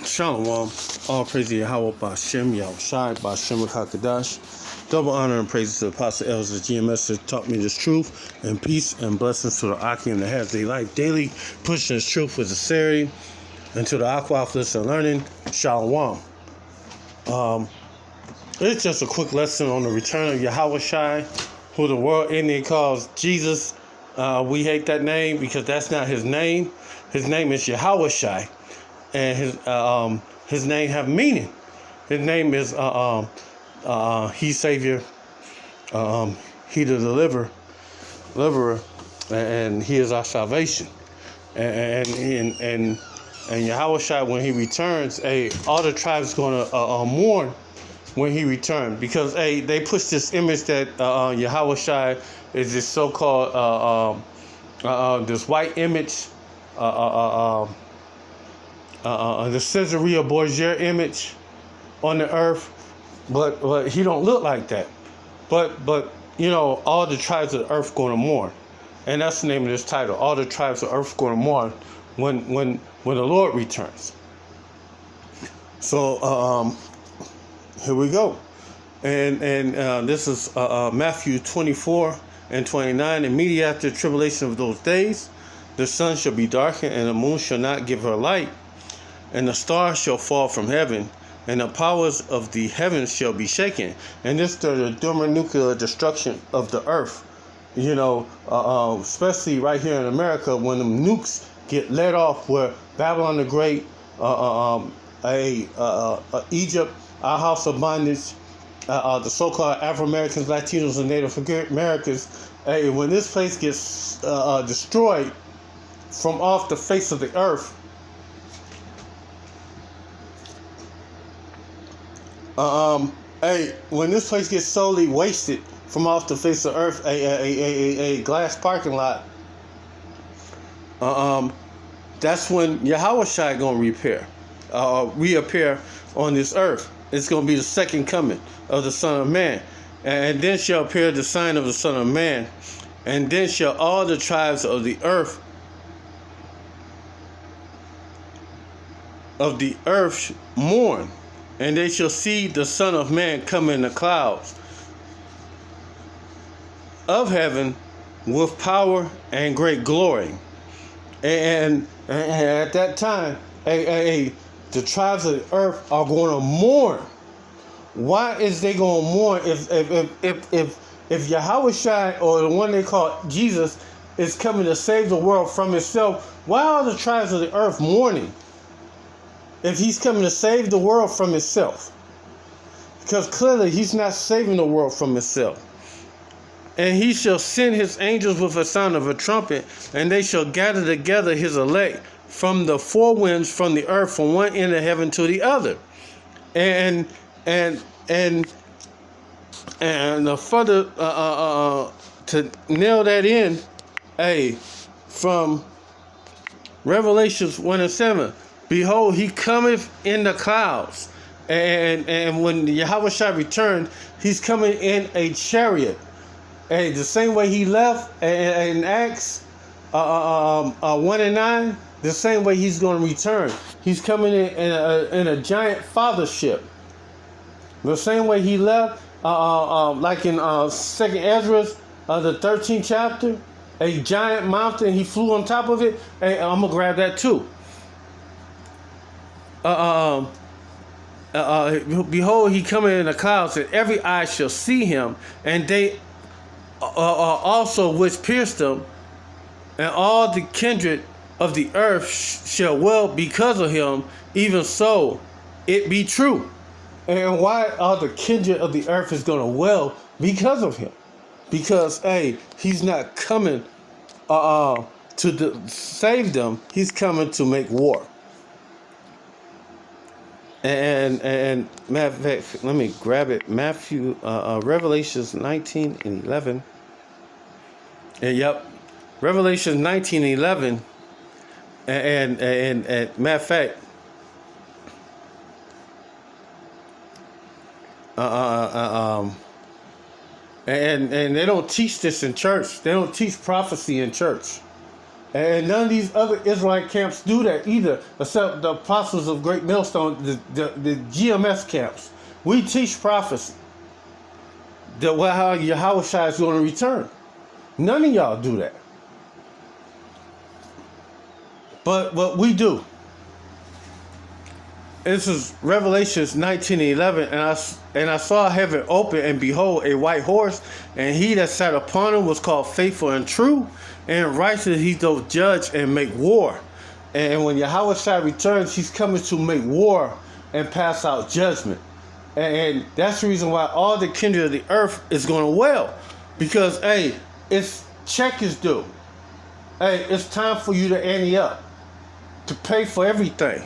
Shalom, all praise to Yahweh Bashem, Yahawashi, Bashem Hakadash. Double honor and praises to the Apostle Elders of GMS that taught me this truth, and peace and blessings to the Akim that has their life daily, pushing this truth with sincerity, and to the Aquafless and learning. Shalom. It's just a quick lesson on the return of Yahawashi, who the world Indian calls Jesus. We hate that name because that's not his name. His name is Yahawashi. And his name have meaning. His name is He Savior, He the Deliverer, and He is our salvation. And Yahawashi, when He returns, all the tribes gonna mourn when He returns, because they push this image that Yahawashi is this so-called this white image. The Caesarea Borgia image on the earth, but he don't look like that. But you know, all the tribes of the earth going to mourn, and that's the name of this title. All the tribes of the earth going to mourn when the Lord returns. So here we go, and this is Matthew 24 and 29. Immediately after the tribulation of those days, the sun shall be darkened, and the moon shall not give her light. And the stars shall fall from heaven, and the powers of the heavens shall be shaken. And this is the thermonuclear destruction of the earth. You know, especially right here in America, when the nukes get let off, where Babylon the Great, Egypt, our house of bondage, the so-called Afro-Americans, Latinos, and Native Americans, when this place gets destroyed from off the face of the earth, when this place gets solely wasted from off the face of earth, a glass parking lot, that's when Yahawashi gonna reappear on this earth. It's gonna be the second coming of the Son of Man, and then shall appear the sign of the Son of Man, and then shall all the tribes of the earth mourn. And they shall see the Son of Man come in the clouds of heaven with power and great glory. And at that time, the tribes of the earth are going to mourn. Why is they going to mourn if Yahawashi, or the one they call Jesus, is coming to save the world from itself? Why are the tribes of the earth mourning if he's coming to save the world from itself? Because clearly he's not saving the world from itself. And he shall send his angels with a sound of a trumpet, and they shall gather together his elect from the four winds from the earth, from one end of heaven to the other. And the further to nail that in, from Revelations 1 and 7. Behold, he cometh in the clouds. And when Yahawashi returned, he's coming in a chariot. And the same way he left in Acts 1 and 9, the same way he's going to return. He's coming in a giant fathership. The same way he left, like in 2nd Ezra, the 13th chapter, a giant mountain, he flew on top of it. And I'm going to grab that too. Behold, he cometh in the clouds, and every eye shall see him, and they also which pierced him, and all the kindred of the earth shall wail because of him. Even so, it be true. And why all the kindred of the earth is going to wail because of him? Because he's not coming to save them. He's coming to make war. And matter of fact, let me grab it. Matthew, Revelations 19 and 11. And yep, Revelations 19 and 11. And matter of fact, and they don't teach this in church. They don't teach prophecy in church. And none of these other Israelite camps do that either, except the Apostles of Great Millstone, the GMS camps. We teach prophecy, that how Yahawashi is going to return. None of y'all do that. But what we do, this is Revelations 19:11, and I saw heaven open, and behold, a white horse, and he that sat upon him was called Faithful and True, and righteous he doth judge and make war. And when Yahawashi returns, he's coming to make war and pass out judgment. And that's the reason why all the kindred of the earth is going to wail, because hey, it's check is due. Hey, it's time for you to ante up, to pay for everything.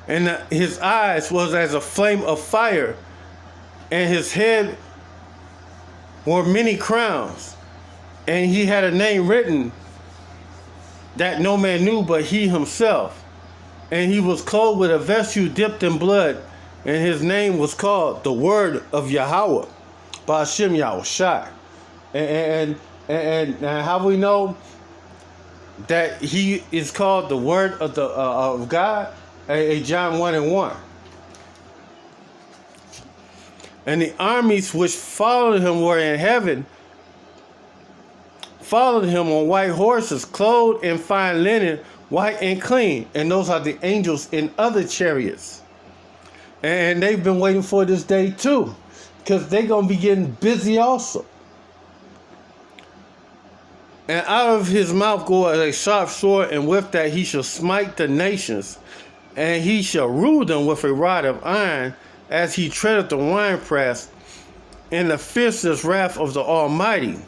And his eyes was as a flame of fire, and his head wore many crowns, and he had a name written that no man knew but he himself. And he was clothed with a vesture dipped in blood, and his name was called the Word of Yahweh, by Hashem Yahawashi. And how we know that he is called the Word of God? John 1:1. And the armies which followed him were in heaven, followed him on white horses, clothed in fine linen, white and clean. And those are the angels in other chariots. And they've been waiting for this day too, because they're going to be getting busy also. And out of his mouth goeth a sharp sword, and with that he shall smite the nations, and he shall rule them with a rod of iron, as he treadeth the winepress in the fiercest wrath of the Almighty.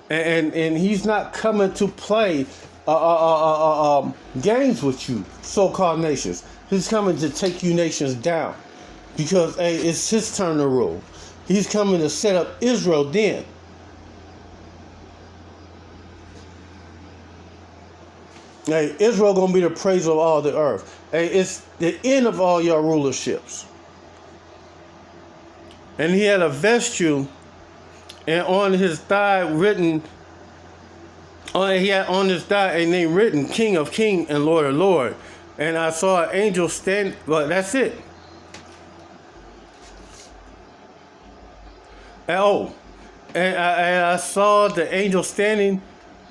And he's not coming to play games with you, so-called nations. He's coming to take you nations down, because hey, it's his turn to rule. He's coming to set up Israel then. Hey, Israel gonna be the praise of all the earth. Hey, it's the end of all your rulerships. And he had a vesture, and on his thigh written, he had on his thigh a name written, King of Kings and Lord of Lords. And I saw an angel stand. Well, that's it. And I saw the angel standing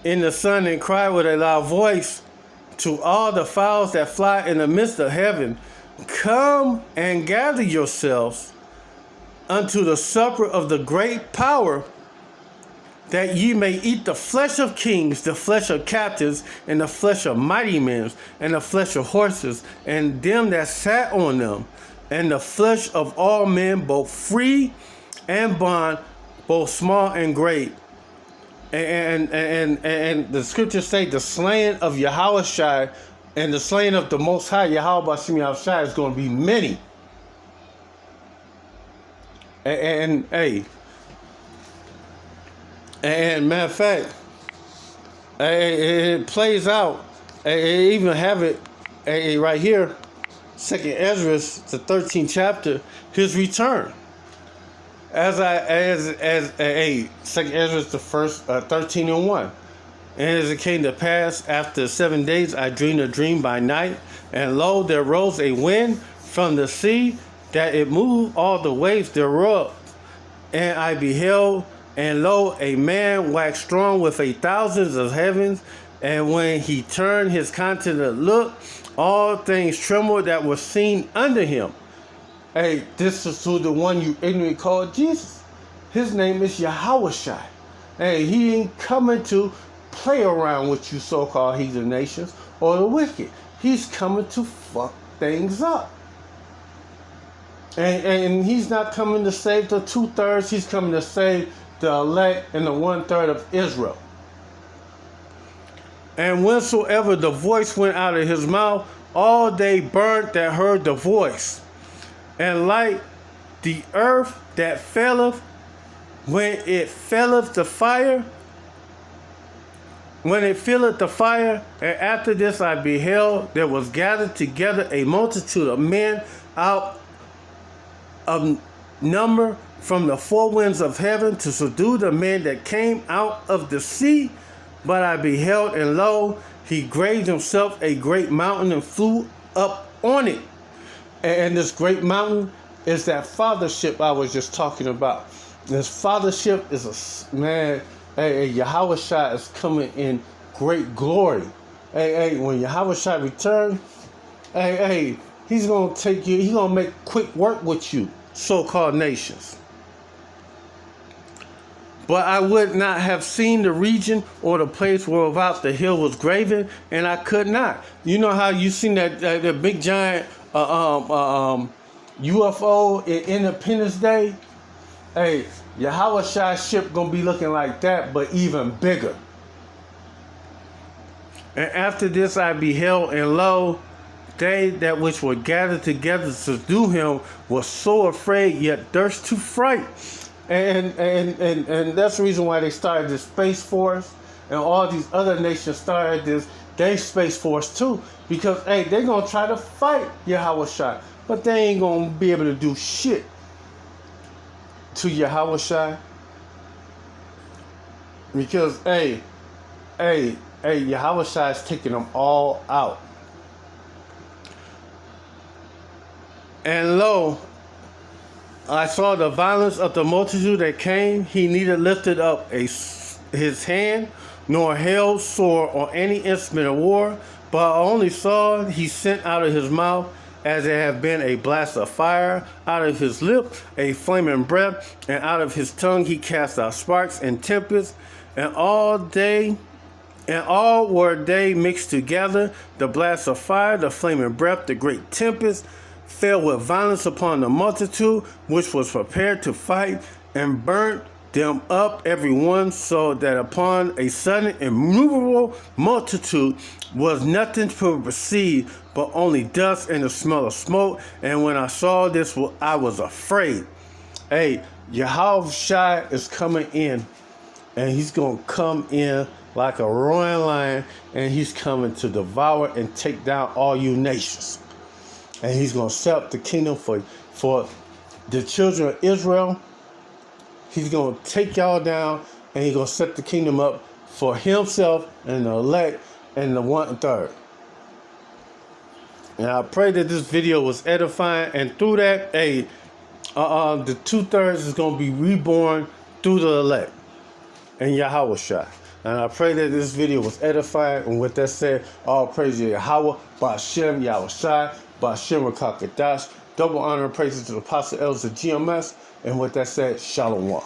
in the sun and cried with a loud voice to all the fowls that fly in the midst of heaven, come and gather yourselves unto the supper of the great power, that ye may eat the flesh of kings, the flesh of captains, and the flesh of mighty men, and the flesh of horses, and them that sat on them, and the flesh of all men, both free and bond, both small and great. And the scriptures say the slaying of Yahawashi and the slaying of the Most High Yahawashi is going to be many. And matter of fact, it plays out. I even have it right here, 2nd Ezra, the 13th chapter, his return. As 2nd Ezra, the first 13:1. And as it came to pass, after 7 days, I dreamed a dream by night, and lo, there rose a wind from the sea, that it moved all the waves thereof. And I beheld, and lo, a man waxed strong with 1,000 of heavens, and when he turned his countenance, look, all things trembled that were seen under him. Hey, this is to the one you ignorantly call Jesus. His name is Yahawashi. Hey, he ain't coming to play around with you so-called heathen nations or the wicked. He's coming to fuck things up. And he's not coming to save the 2/3. He's coming to save the elect and the 1/3 of Israel. And whensoever the voice went out of his mouth, all they burnt that heard the voice. And like the earth that faileth, when it filleth the fire, and after this I beheld, there was gathered together a multitude of men out of number from the four winds of heaven, to subdue the men that came out of the sea, But I beheld, and lo, he grazed himself a great mountain and flew up on it. And this great mountain is that fathership I was just talking about. This fathership is Yahawashi is coming in great glory. When Yahawashi returns, he's going to take you, he's going to make quick work with you, so-called nations. But I would not have seen the region or the place whereabout the hill was graven, and I could not. You know how you seen that big giant UFO in Independence Day? Hey, Yahawashi's ship gonna be looking like that, but even bigger. And after this I beheld, and lo, they that which were gathered together to do him were so afraid, yet durst to fright. And that's the reason why they started this Space Force, and all these other nations started this Space Force too, because they're gonna try to fight Yahawashi, but they ain't gonna be able to do shit to Yahawashi, because Yahawashi is taking them all out. And lo, I saw the violence of the multitude that came. He neither lifted up his hand, nor held sword or any instrument of war, but I only saw he sent out of his mouth, as it had been a blast of fire, out of his lip a flaming breath, and out of his tongue he cast out sparks and tempests, and all were they mixed together. The blast of fire, the flaming breath, the great tempest, fell with violence upon the multitude which was prepared to fight, and burnt them up every one, so that upon a sudden innumerable multitude was nothing to perceive, but only dust and the smell of smoke. And when I saw this, I was afraid. Yahawashi is coming in, and he's going to come in like a roaring lion, and he's coming to devour and take down all you nations. And he's going to set up the kingdom for the children of Israel. He's going to take y'all down, and he's going to set the kingdom up for himself and the elect and the 1/3. And I pray that this video was edifying, and through that, the 2/3 is going to be reborn through the elect and Yahawashi. And I pray that this video was edifying. And with that said, all praise to Yahweh, Ba'ashem, Yahawashi, Ba'ashem Rakakadash. Double honor and praises to the apostle elders of GMS. And with that said, Shalom.